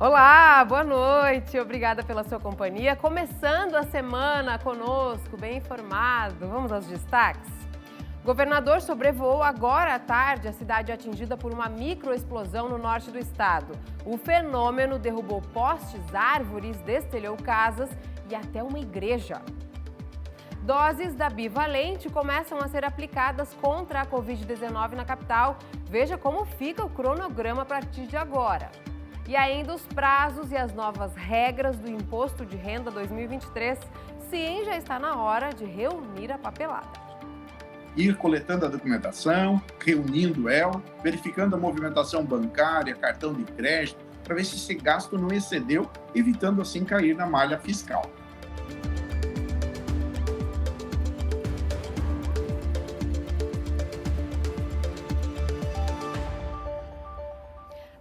Olá, boa noite. Obrigada pela sua companhia. Começando a semana conosco, bem informado. Vamos aos destaques? O governador sobrevoou agora à tarde a cidade atingida por uma microexplosão no norte do estado. O fenômeno derrubou postes, árvores, destelhou casas e até uma igreja. Doses da bivalente começam a ser aplicadas contra a Covid-19 na capital. Veja como fica o cronograma a partir de agora. E ainda os prazos e as novas regras do Imposto de Renda 2023. Sim, já está na hora de reunir a papelada. Ir coletando a documentação, reunindo ela, verificando a movimentação bancária, cartão de crédito, para ver se esse gasto não excedeu, evitando assim cair na malha fiscal.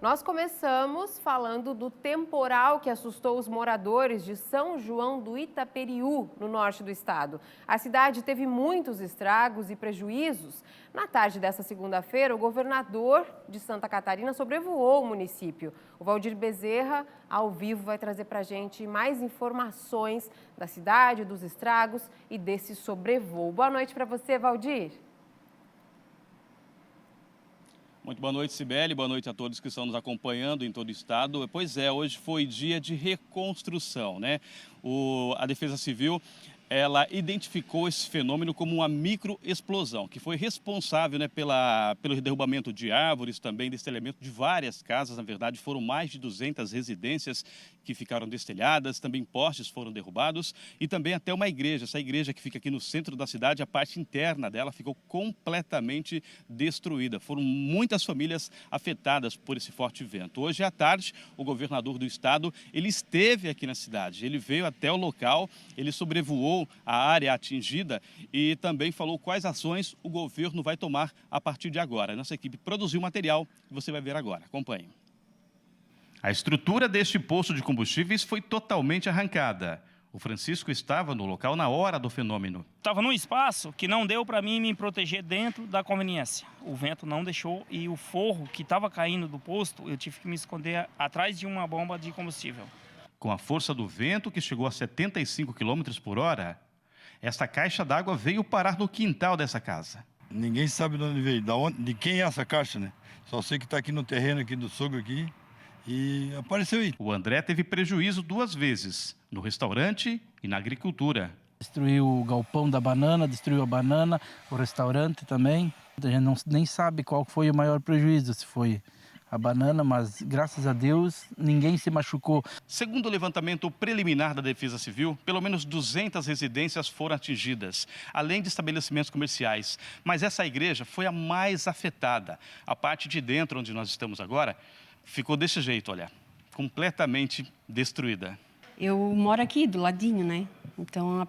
Nós começamos falando do temporal que assustou os moradores de São João do Itaperiú, no norte do estado. A cidade teve muitos estragos e prejuízos. Na tarde dessa segunda-feira, o governador de Santa Catarina sobrevoou o município. O Valdir Bezerra, ao vivo, vai trazer para a gente mais informações da cidade, dos estragos e desse sobrevoo. Boa noite para você, Valdir. Muito boa noite, Cibele. Boa noite a todos que estão nos acompanhando em todo o estado. Pois é, hoje foi dia de reconstrução, né? A Defesa Civil, ela identificou esse fenômeno como uma microexplosão, que foi responsável, né, pelo derrubamento de árvores, também destelhamento de várias casas. Na verdade, foram mais de 200 residências que ficaram destelhadas, também postes foram derrubados e também até uma igreja. Essa igreja que fica aqui no centro da cidade, a parte interna dela ficou completamente destruída. Foram muitas famílias afetadas por esse forte vento. Hoje à tarde, o governador do estado, ele esteve aqui na cidade, ele veio até o local, ele sobrevoou a área atingida e também falou quais ações o governo vai tomar a partir de agora. Nossa equipe produziu material que você vai ver agora. Acompanhe. A estrutura deste posto de combustíveis foi totalmente arrancada. O Francisco estava no local na hora do fenômeno. Estava num espaço que não deu para mim me proteger dentro da conveniência. O vento não deixou e o forro que estava caindo do posto, eu tive que me esconder atrás de uma bomba de combustível. Com a força do vento, que chegou a 75 km por hora, esta caixa d'água veio parar no quintal dessa casa. Ninguém sabe de onde veio, de quem é essa caixa, né? Só sei que está aqui no terreno aqui do sogro aqui. E apareceu aí. O André teve prejuízo 2 vezes, no restaurante e na agricultura. Destruiu o galpão da banana, destruiu a banana, o restaurante também. A gente nem sabe qual foi o maior prejuízo, se foi a banana, mas graças a Deus ninguém se machucou. Segundo o levantamento preliminar da Defesa Civil, pelo menos 200 residências foram atingidas, além de estabelecimentos comerciais. Mas essa igreja foi a mais afetada. A parte de dentro, onde nós estamos agora, ficou desse jeito, olha, completamente destruída. Eu moro aqui do ladinho, né? Então,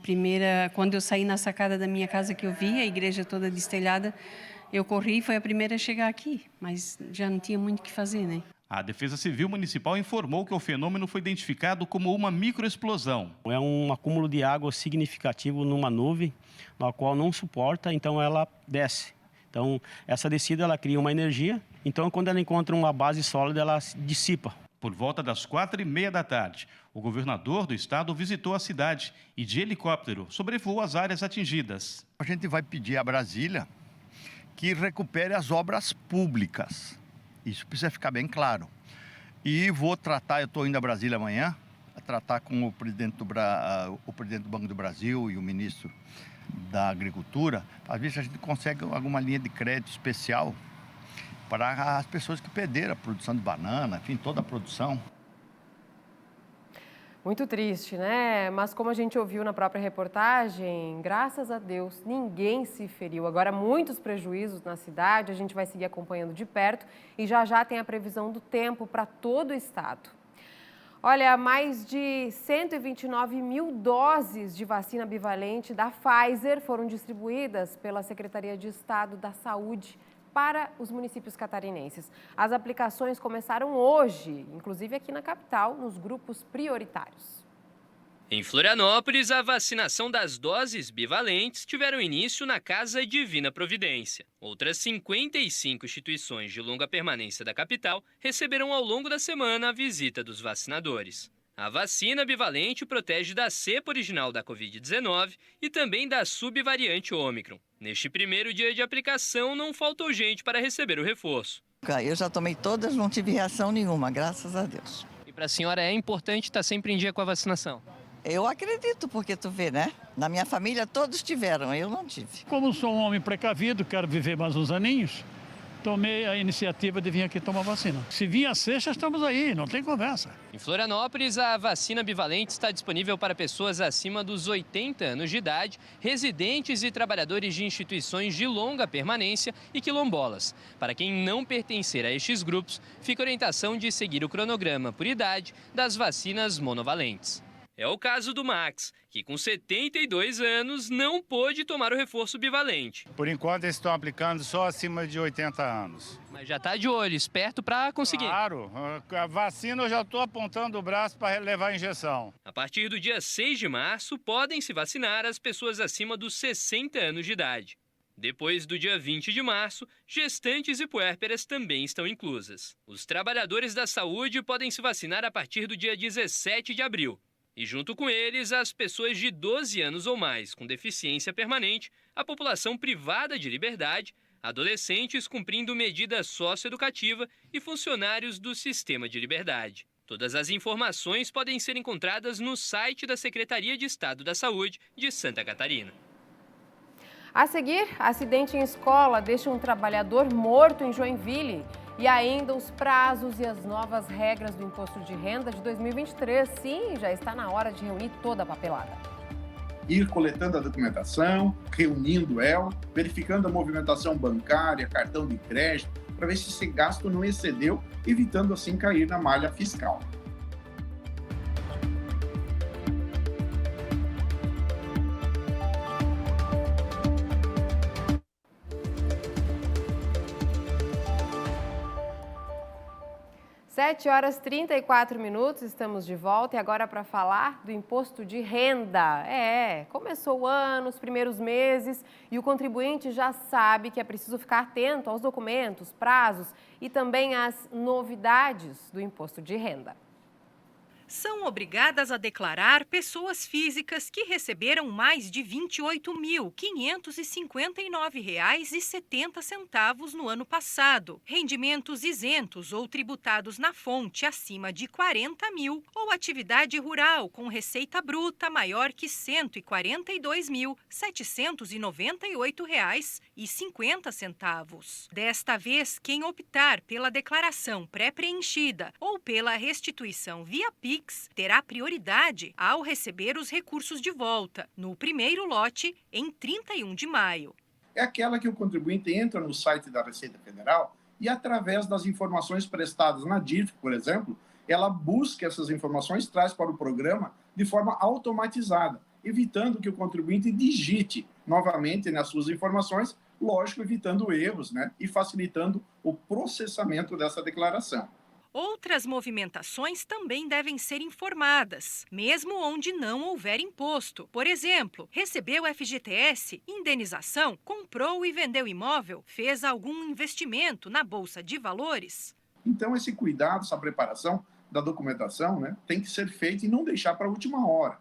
quando eu saí na sacada da minha casa que eu vi, a igreja toda destelhada, eu corri e foi a primeira a chegar aqui, mas já não tinha muito o que fazer, né? A Defesa Civil Municipal informou que o fenômeno foi identificado como uma microexplosão. É um acúmulo de água significativo numa nuvem, na qual não suporta, então ela desce. Então, essa descida, ela cria uma energia. Então, quando ela encontra uma base sólida, ela se dissipa. Por volta das 4h30 da tarde, o governador do estado visitou a cidade e, de helicóptero, sobrevoou as áreas atingidas. A gente vai pedir a Brasília que recupere as obras públicas. Isso precisa ficar bem claro. E vou tratar, eu estou indo a Brasília amanhã, a tratar com o presidente do Banco do Brasil e o ministro da Agricultura, às vezes a gente consegue alguma linha de crédito especial para as pessoas que perderam a produção de banana, enfim, toda a produção. Muito triste, né? Mas como a gente ouviu na própria reportagem, graças a Deus, ninguém se feriu. Agora, muitos prejuízos na cidade, a gente vai seguir acompanhando de perto e já tem a previsão do tempo para todo o estado. Olha, mais de 129 mil doses de vacina bivalente da Pfizer foram distribuídas pela Secretaria de Estado da Saúde para os municípios catarinenses. As aplicações começaram hoje, inclusive aqui na capital, nos grupos prioritários. Em Florianópolis, a vacinação das doses bivalentes tiveram início na Casa Divina Providência. Outras 55 instituições de longa permanência da capital receberam ao longo da semana a visita dos vacinadores. A vacina bivalente protege da cepa original da Covid-19 e também da subvariante Ômicron. Neste primeiro dia de aplicação, não faltou gente para receber o reforço. Eu já tomei todas, não tive reação nenhuma, graças a Deus. E para a senhora é importante estar sempre em dia com a vacinação? Eu acredito, porque tu vê, né? Na minha família todos tiveram, eu não tive. Como sou um homem precavido, quero viver mais uns aninhos, tomei a iniciativa de vir aqui tomar vacina. Se vir a sexta, estamos aí, não tem conversa. Em Florianópolis, a vacina bivalente está disponível para pessoas acima dos 80 anos de idade, residentes e trabalhadores de instituições de longa permanência e quilombolas. Para quem não pertencer a estes grupos, fica a orientação de seguir o cronograma por idade das vacinas monovalentes. É o caso do Max, que com 72 anos não pôde tomar o reforço bivalente. Por enquanto eles estão aplicando só acima de 80 anos. Mas já está de olho, esperto para conseguir. Claro, a vacina eu já estou apontando o braço para levar a injeção. A partir do dia 6 de março, podem se vacinar as pessoas acima dos 60 anos de idade. Depois do dia 20 de março, gestantes e puérperas também estão inclusas. Os trabalhadores da saúde podem se vacinar a partir do dia 17 de abril. E junto com eles, as pessoas de 12 anos ou mais com deficiência permanente, a população privada de liberdade, adolescentes cumprindo medida socioeducativa e funcionários do sistema de liberdade. Todas as informações podem ser encontradas no site da Secretaria de Estado da Saúde de Santa Catarina. A seguir, acidente em escola deixa um trabalhador morto em Joinville. E ainda os prazos e as novas regras do imposto de renda de 2023. Sim, já está na hora de reunir toda a papelada. Ir coletando a documentação, reunindo ela, verificando a movimentação bancária, cartão de crédito, para ver se esse gasto não excedeu, evitando assim cair na malha fiscal. Sete horas e 34 minutos, estamos de volta e agora para falar do imposto de renda. Começou o ano, os primeiros meses e o contribuinte já sabe que é preciso ficar atento aos documentos, prazos e também às novidades do imposto de renda. São obrigadas a declarar pessoas físicas que receberam mais de R$ 28.559,70 no ano passado, rendimentos isentos ou tributados na fonte acima de 40 mil ou atividade rural com receita bruta maior que R$ 142.798,50. Desta vez, quem optar pela declaração pré-preenchida ou pela restituição via PIX terá prioridade ao receber os recursos de volta, no primeiro lote, em 31 de maio. É aquela que o contribuinte entra no site da Receita Federal e, através das informações prestadas na DIRF, por exemplo, ela busca essas informações, traz para o programa de forma automatizada, evitando que o contribuinte digite novamente nas suas informações, lógico, evitando erros, e facilitando o processamento dessa declaração. Outras movimentações também devem ser informadas, mesmo onde não houver imposto. Por exemplo, recebeu FGTS, indenização, comprou e vendeu imóvel, fez algum investimento na Bolsa de Valores. Então, esse cuidado, essa preparação da documentação, tem que ser feito e não deixar para a última hora.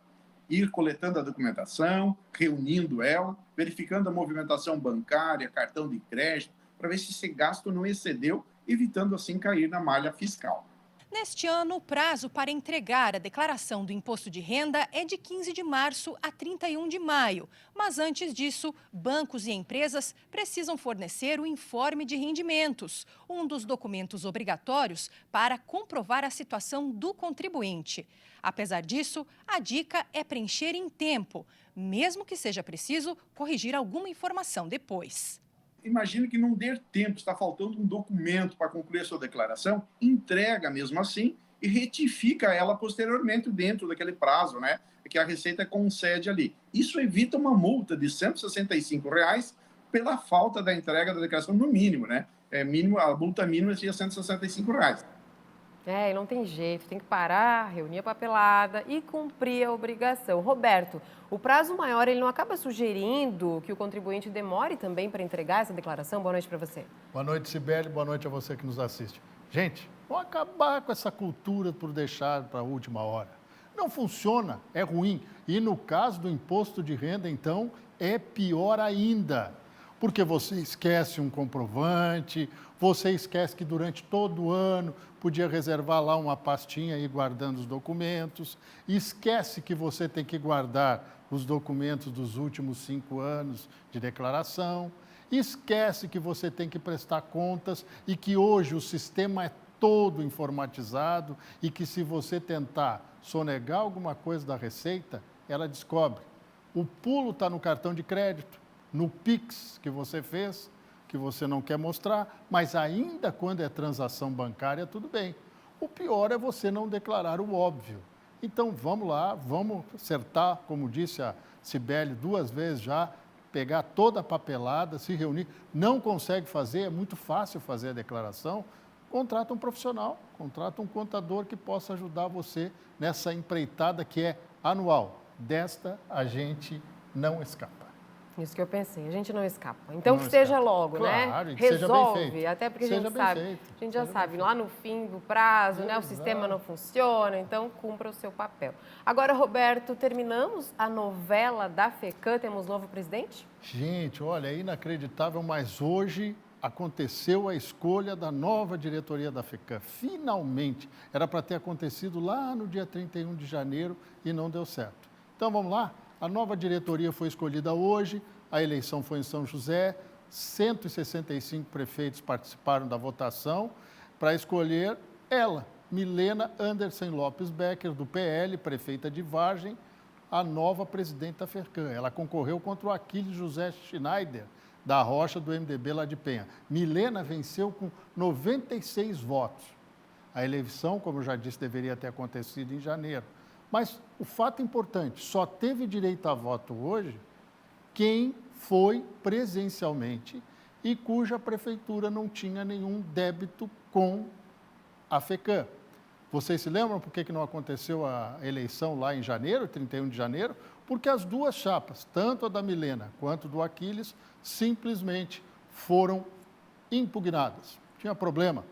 Ir coletando a documentação, reunindo ela, verificando a movimentação bancária, cartão de crédito, para ver se esse gasto não excedeu, evitando assim cair na malha fiscal. Neste ano, o prazo para entregar a declaração do imposto de renda é de 15 de março a 31 de maio. Mas antes disso, bancos e empresas precisam fornecer o informe de rendimentos, um dos documentos obrigatórios para comprovar a situação do contribuinte. Apesar disso, a dica é preencher em tempo, mesmo que seja preciso corrigir alguma informação depois. Imagine que não dê tempo, está faltando um documento para concluir a sua declaração, entrega mesmo assim e retifica ela posteriormente dentro daquele prazo, que a Receita concede ali. Isso evita uma multa de R$ 165 pela falta da entrega da declaração no mínimo, a multa mínima seria R$ 165. E não tem jeito, tem que parar, reunir a papelada e cumprir a obrigação. Roberto, o prazo maior, ele não acaba sugerindo que o contribuinte demore também para entregar essa declaração? Boa noite para você. Boa noite, Cibele, boa noite a você que nos assiste. Gente, vamos acabar com essa cultura por deixar para a última hora. Não funciona, é ruim. E no caso do imposto de renda, então, é pior ainda. Porque você esquece um comprovante, você esquece que durante todo o ano podia reservar lá uma pastinha e ir guardando os documentos, esquece que você tem que guardar os documentos dos últimos 5 anos de declaração, esquece que você tem que prestar contas e que hoje o sistema é todo informatizado e que se você tentar sonegar alguma coisa da Receita, ela descobre. O pulo está no cartão de crédito, no Pix que você fez, que você não quer mostrar, mas ainda quando é transação bancária, tudo bem. O pior é você não declarar o óbvio. Então, vamos lá, vamos acertar, como disse a Cibele 2 vezes já, pegar toda a papelada, se reunir. Não consegue fazer, é muito fácil fazer a declaração, contrata um profissional, contrata um contador que possa ajudar você nessa empreitada que é anual. Desta, a gente não escapa. Isso que eu pensei, a gente não escapa. Então Não que seja escapa. logo, Claro, né? e que seja bem Resolve, feito. até porque Seja a gente bem sabe, feito. a gente já Seja sabe, bem lá no fim do prazo, né? O Exato. sistema não funciona, então cumpra o seu papel. Agora, Roberto, terminamos a novela da FECAM, temos novo presidente? Gente, olha, é inacreditável, mas hoje aconteceu a escolha da nova diretoria da FECAM. Finalmente, era para ter acontecido lá no dia 31 de janeiro e não deu certo. Então, vamos lá? A nova diretoria foi escolhida hoje, a eleição foi em São José, 165 prefeitos participaram da votação para escolher ela, Milena Anderson Lopes Becker, do PL, prefeita de Vargem, a nova presidente da FECAM. Ela concorreu contra o Aquiles José Schneider, da Rocha, do MDB lá de Penha. Milena venceu com 96 votos. A eleição, como eu já disse, deveria ter acontecido em janeiro. Mas o fato importante, só teve direito a voto hoje quem foi presencialmente e cuja prefeitura não tinha nenhum débito com a FECAM. Vocês se lembram por que não aconteceu a eleição lá em janeiro, 31 de janeiro? Porque as duas chapas, tanto a da Milena quanto do Aquiles, simplesmente foram impugnadas. Tinha problema.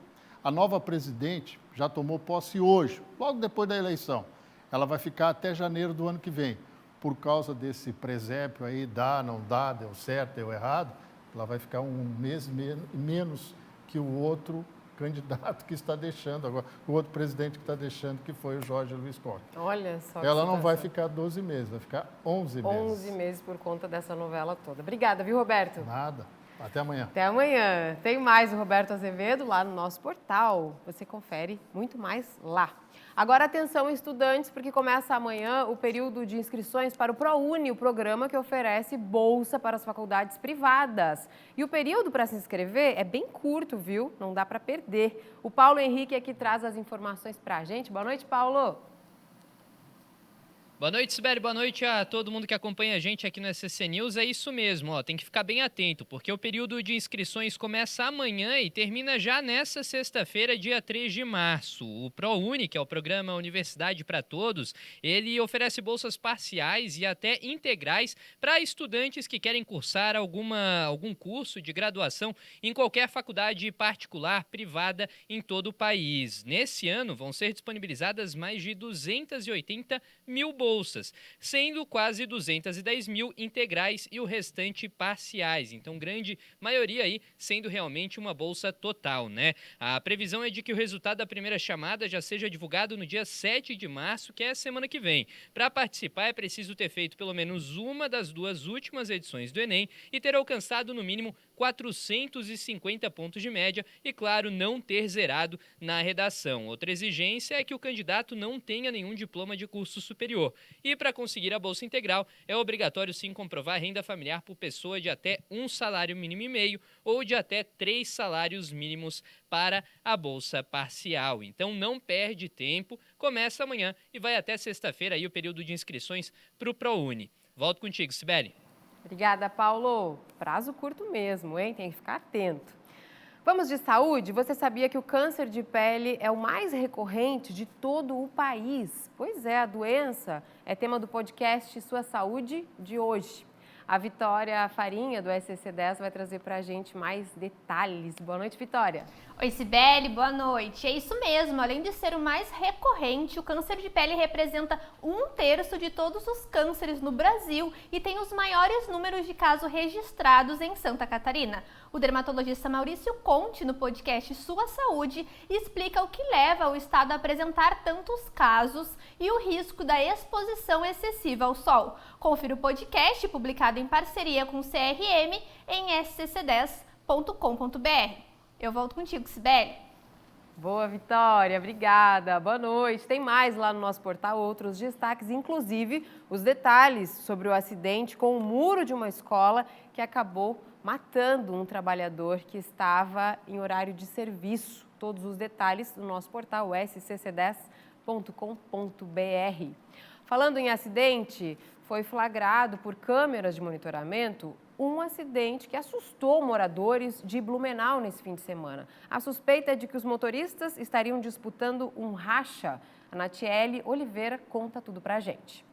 A nova presidente já tomou posse hoje, logo depois da eleição. Ela vai ficar até janeiro do ano que vem. Por causa desse presépio aí, dá, não dá, deu certo, deu errado, ela vai ficar um mês menos que o outro candidato que está deixando agora, o outro presidente que está deixando, que foi o Jorge Luiz Costa. Olha só. Ela não vai ficar 12 meses, vai ficar 11 meses. 11 meses por conta dessa novela toda. Obrigada, viu, Roberto? Nada. Até amanhã. Até amanhã. Tem mais o Roberto Azevedo lá no nosso portal. Você confere muito mais lá. Agora, atenção, estudantes, porque começa amanhã o período de inscrições para o ProUni, o programa que oferece bolsa para as faculdades privadas. E o período para se inscrever é bem curto, viu? Não dá para perder. O Paulo Henrique aqui traz as informações para a gente. Boa noite, Paulo. Boa noite, Sibeli. Boa noite a todo mundo que acompanha a gente aqui no SCC News. É isso mesmo, ó, tem que ficar bem atento, porque o período de inscrições começa amanhã e termina já nessa sexta-feira, dia 3 de março. O ProUni, que é o programa Universidade para Todos, ele oferece bolsas parciais e até integrais para estudantes que querem cursar algum curso de graduação em qualquer faculdade particular, privada, em todo o país. Nesse ano, vão ser disponibilizadas mais de 280 mil bolsas, sendo quase 210 mil integrais e o restante parciais. Então, grande maioria aí sendo realmente uma bolsa total, né? A previsão é de que o resultado da primeira chamada já seja divulgado no dia 7 de março, que é a semana que vem. Para participar, é preciso ter feito pelo menos uma das 2 últimas edições do Enem e ter alcançado no mínimo 450 pontos de média e, claro, não ter zerado na redação. Outra exigência é que o candidato não tenha nenhum diploma de curso superior. E para conseguir a bolsa integral, é obrigatório sim comprovar renda familiar por pessoa de até 1 salário mínimo e meio ou de até 3 salários mínimos para a bolsa parcial. Então não perde tempo, começa amanhã e vai até sexta-feira aí o período de inscrições para o ProUni. Volto contigo, Sibeli. Obrigada, Paulo. Prazo curto mesmo, hein? Tem que ficar atento. Vamos de saúde? Você sabia que o câncer de pele é o mais recorrente de todo o país? Pois é, a doença é tema do podcast Sua Saúde de hoje. A Vitória Farinha, do SCC10, vai trazer para a gente mais detalhes. Boa noite, Vitória. Oi, Cibele, boa noite. É isso mesmo, além de ser o mais recorrente, o câncer de pele representa 1/3 de todos os cânceres no Brasil e tem os maiores números de casos registrados em Santa Catarina. O dermatologista Maurício Conte, no podcast Sua Saúde, explica o que leva o estado a apresentar tantos casos e o risco da exposição excessiva ao sol. Confira o podcast, publicado em parceria com o CRM, em scc10.com.br. Eu volto contigo, Cibele. Boa, Vitória. Obrigada. Boa noite. Tem mais lá no nosso portal, outros destaques, inclusive os detalhes sobre o acidente com o muro de uma escola que acabou matando um trabalhador que estava em horário de serviço. Todos os detalhes no nosso portal, scc10.com.br. Falando em acidente, foi flagrado por câmeras de monitoramento um acidente que assustou moradores de Blumenau nesse fim de semana. A suspeita é de que os motoristas estariam disputando um racha. A Natiele Oliveira conta tudo pra gente.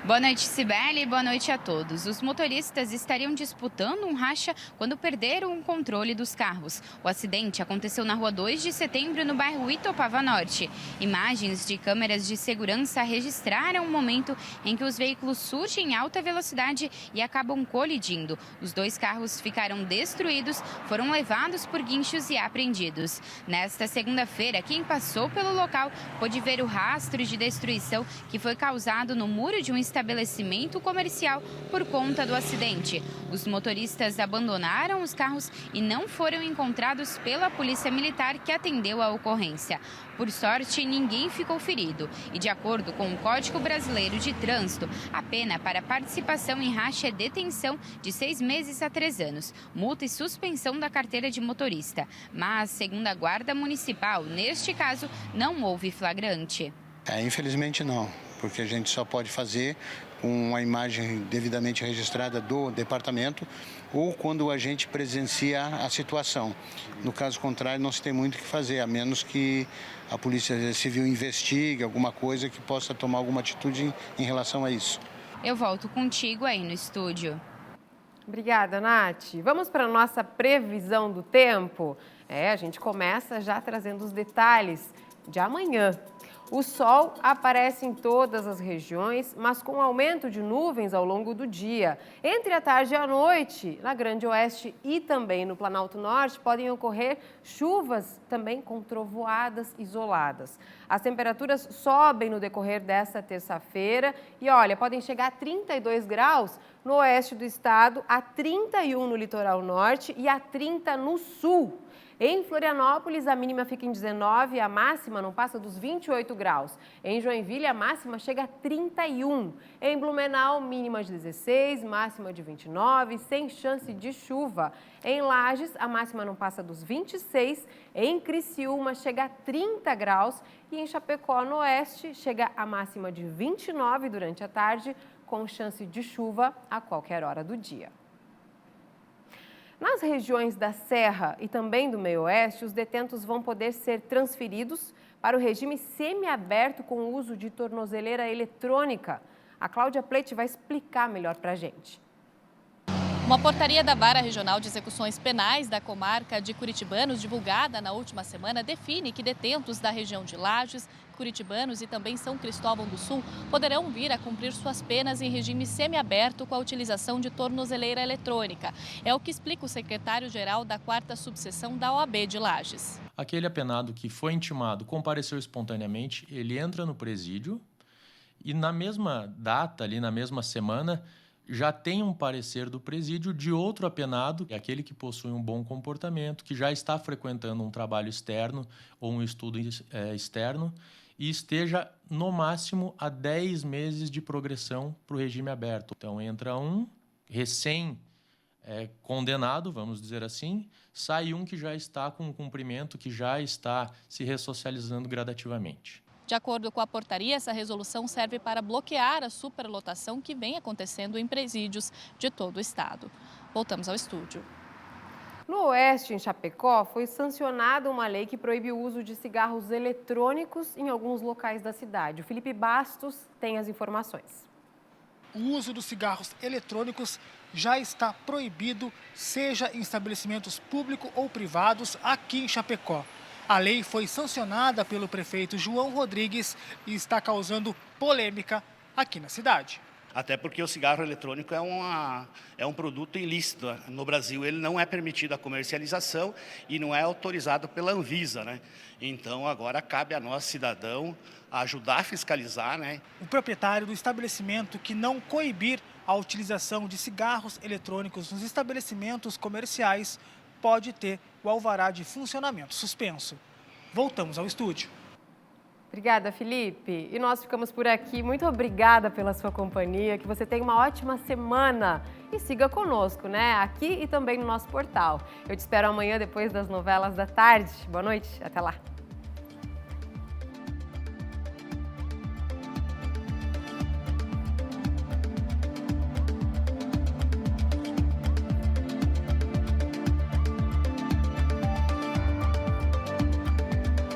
Boa noite, Cibele, e boa noite a todos. Os motoristas estariam disputando um racha quando perderam o controle dos carros. O acidente aconteceu na rua 2 de setembro, no bairro Itopava Norte. Imagens de câmeras de segurança registraram o momento em que os veículos surgem em alta velocidade e acabam colidindo. Os 2 carros ficaram destruídos, foram levados por guinchos e apreendidos. Nesta segunda-feira, quem passou pelo local pôde ver o rastro de destruição que foi causado no muro de um estabelecimento comercial por conta do acidente. Os motoristas abandonaram os carros e não foram encontrados pela Polícia Militar, que atendeu a ocorrência. Por sorte, ninguém ficou ferido. E de acordo com o Código Brasileiro de Trânsito, a pena para participação em racha é detenção de 6 meses a 3 anos, multa e suspensão da carteira de motorista. Mas, segundo a Guarda Municipal, neste caso, não houve flagrante. Infelizmente não, porque a gente só pode fazer com a imagem devidamente registrada do departamento ou quando a gente presencia a situação. No caso contrário, não se tem muito o que fazer, a menos que a Polícia Civil investigue alguma coisa que possa tomar alguma atitude em relação a isso. Eu volto contigo aí no estúdio. Obrigada, Nath. Vamos para a nossa previsão do tempo? A gente começa já trazendo os detalhes de amanhã. O sol aparece em todas as regiões, mas com aumento de nuvens ao longo do dia. Entre a tarde e a noite, na Grande Oeste e também no Planalto Norte, podem ocorrer chuvas também com trovoadas isoladas. As temperaturas sobem no decorrer desta terça-feira e, olha, podem chegar a 32 graus no oeste do estado, a 31 no litoral norte e a 30 no sul. Em Florianópolis, a mínima fica em 19 e a máxima não passa dos 28 graus. Em Joinville, a máxima chega a 31. Em Blumenau, mínima de 16, máxima de 29, sem chance de chuva. Em Lages, a máxima não passa dos 26. Em Criciúma, chega a 30 graus. E em Chapecó, no oeste, chega a máxima de 29 durante a tarde, com chance de chuva a qualquer hora do dia. Nas regiões da Serra e também do Meio-Oeste, os detentos vão poder ser transferidos para o regime semiaberto com o uso de tornozeleira eletrônica. A Cláudia Pleite vai explicar melhor para a gente. Uma portaria da Vara Regional de Execuções Penais da comarca de Curitibanos, divulgada na última semana, define que detentos da região de Lages, Curitibanos e também São Cristóvão do Sul poderão vir a cumprir suas penas em regime semiaberto com a utilização de tornozeleira eletrônica. É o que explica o secretário-geral da 4ª subseção da OAB de Lages. Aquele apenado que foi intimado, compareceu espontaneamente, ele entra no presídio e na mesma data, ali na mesma semana, já tem um parecer do presídio de outro apenado, aquele que possui um bom comportamento, que já está frequentando um trabalho externo ou um estudo externo e esteja, no máximo, a 10 meses de progressão para o regime aberto. Então, entra um recém-condenado, vamos dizer assim, sai um que já está com um cumprimento, que já está se ressocializando gradativamente. De acordo com a portaria, essa resolução serve para bloquear a superlotação que vem acontecendo em presídios de todo o estado. Voltamos ao estúdio. No Oeste, em Chapecó, foi sancionada uma lei que proíbe o uso de cigarros eletrônicos em alguns locais da cidade. O Felipe Bastos tem as informações. O uso dos cigarros eletrônicos já está proibido, seja em estabelecimentos públicos ou privados, aqui em Chapecó. A lei foi sancionada pelo prefeito João Rodrigues e está causando polêmica aqui na cidade. Até porque o cigarro eletrônico é um produto ilícito. No Brasil, ele não é permitido a comercialização e não é autorizado pela Anvisa, né? Então, agora cabe a nós, cidadão, ajudar a fiscalizar, né? O proprietário do estabelecimento que não coibir a utilização de cigarros eletrônicos nos estabelecimentos comerciais pode ter o alvará de funcionamento suspenso. Voltamos ao estúdio. Obrigada, Felipe. E nós ficamos por aqui. Muito obrigada pela sua companhia. Que você tenha uma ótima semana. E siga conosco, né? Aqui e também no nosso portal. Eu te espero amanhã depois das novelas da tarde. Boa noite. Até lá.